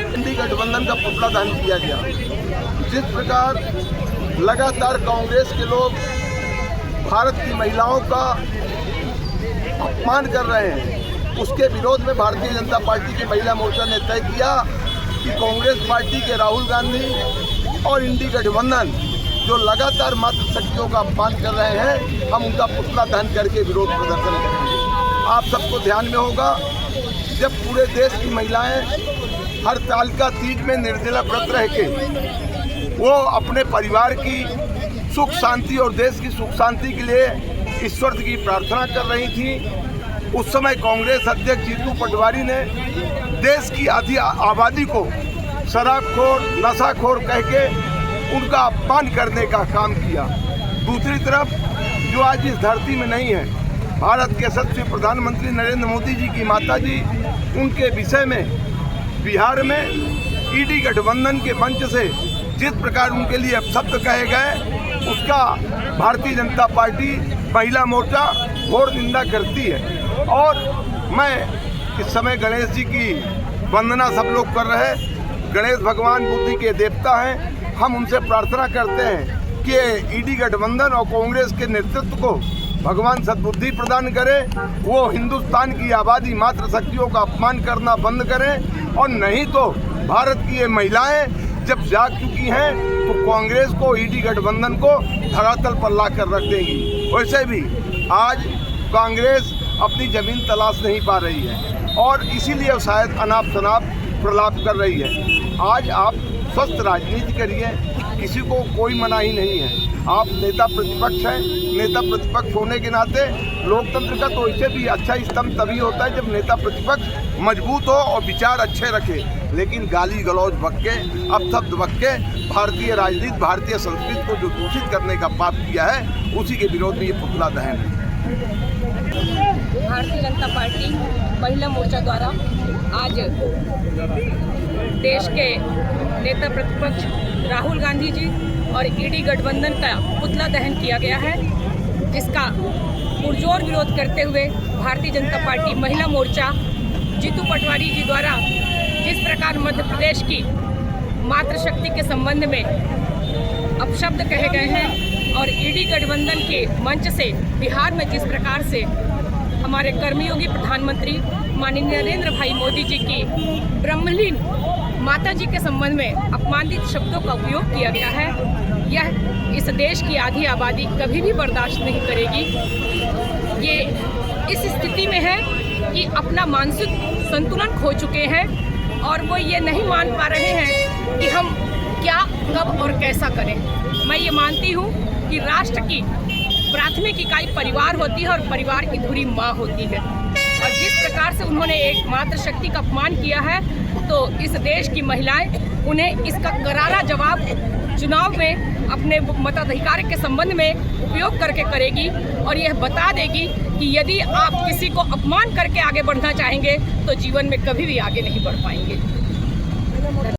इंडी गठबंधन का पुतला दहन किया गया। जिस प्रकार लगातार कांग्रेस के लोग भारत की महिलाओं का अपमान कर रहे हैं, उसके विरोध में भारतीय जनता पार्टी की महिला मोर्चा ने तय किया कि कांग्रेस पार्टी के राहुल गांधी और इंडी गठबंधन जो लगातार मातृशक्तियों का अपमान कर रहे हैं, हम उनका पुतला दहन करके विरोध प्रदर्शन करेंगे। आप सबको ध्यान में होगा, जब पूरे देश की महिलाएं हरतालिका तीज में निर्जला व्रत रह के वो अपने परिवार की सुख शांति और देश की सुख शांति के लिए ईश्वर की प्रार्थना कर रही थी, उस समय कांग्रेस अध्यक्ष जीतू पटवारी ने देश की आधी आबादी को शराबखोर, नशाखोर कह के उनका अपमान करने का काम किया। दूसरी तरफ जो आज इस धरती में नहीं है, भारत के यशस्वी प्रधानमंत्री नरेंद्र मोदी जी की माताजी, उनके विषय में बिहार में ईडी गठबंधन के मंच से जिस प्रकार उनके लिए अपशब्द कहे गए, उसका भारतीय जनता पार्टी महिला मोर्चा घोर निंदा करती है। और मैं इस समय गणेश जी की वंदना सब लोग कर रहे हैं। गणेश भगवान बुद्धि के देवता हैं। हम उनसे प्रार्थना करते हैं कि ईडी गठबंधन और कांग्रेस के नेतृत्व को भगवान सद्बुद्धि प्रदान करें, वो हिंदुस्तान की आबादी मातृशक्तियों का अपमान करना बंद करें, और नहीं तो भारत की ये महिलाएं जब जाग चुकी हैं तो कांग्रेस को, ईडी गठबंधन को धरातल पर ला कर रख देंगी। वैसे भी आज कांग्रेस अपनी जमीन तलाश नहीं पा रही है और इसीलिए शायद अनाप शनाप प्रलाप कर रही है। आज आप स्वस्थ राजनीति करिए, किसी को कोई मनाही नहीं है। आप नेता प्रतिपक्ष हैं, नेता प्रतिपक्ष होने के नाते लोकतंत्र का तो इससे भी अच्छा स्तंभ तभी होता है जब नेता प्रतिपक्ष मजबूत हो और विचार अच्छे रखे। लेकिन गाली गलौज बक्के, अपशब्द बक्के भारतीय राजनीति, भारतीय संस्कृति को जो दूषित करने का पाप किया है, उसी के विरोध में ये पुतला दहन है। भारतीय जनता पार्टी महिला मोर्चा द्वारा आज देश के नेता प्रतिपक्ष राहुल गांधी जी और ईडी गठबंधन का पुतला दहन किया गया है, जिसका पुरजोर विरोध करते हुए भारतीय जनता पार्टी महिला मोर्चा जीतू पटवारी जी द्वारा जिस प्रकार मध्य प्रदेश की मातृशक्ति के संबंध में अपशब्द कहे गए हैं और ईडी गठबंधन के मंच से बिहार में जिस प्रकार से हमारे कर्मयोगी प्रधानमंत्री माननीय नरेंद्र भाई मोदी जी की ब्रह्मलीन माता जी के संबंध में अपमानित शब्दों का उपयोग किया गया है, यह इस देश की आधी आबादी कभी भी बर्दाश्त नहीं करेगी। ये इस स्थिति में है कि अपना मानसिक संतुलन खो चुके हैं और वो ये नहीं मान पा रहे हैं कि हम क्या, कब और कैसा करें। मैं ये मानती हूँ कि राष्ट्र की प्राथमिक इकाई परिवार होती है और परिवार की धुरी माँ होती है, और जिस प्रकार से उन्होंने एक मातृशक्ति का अपमान किया है, तो इस देश की महिलाएं उन्हें इसका करारा जवाब चुनाव में अपने मताधिकार के संबंध में उपयोग करके करेगी और यह बता देगी कि यदि आप किसी को अपमान करके आगे बढ़ना चाहेंगे तो जीवन में कभी भी आगे नहीं बढ़ पाएंगे।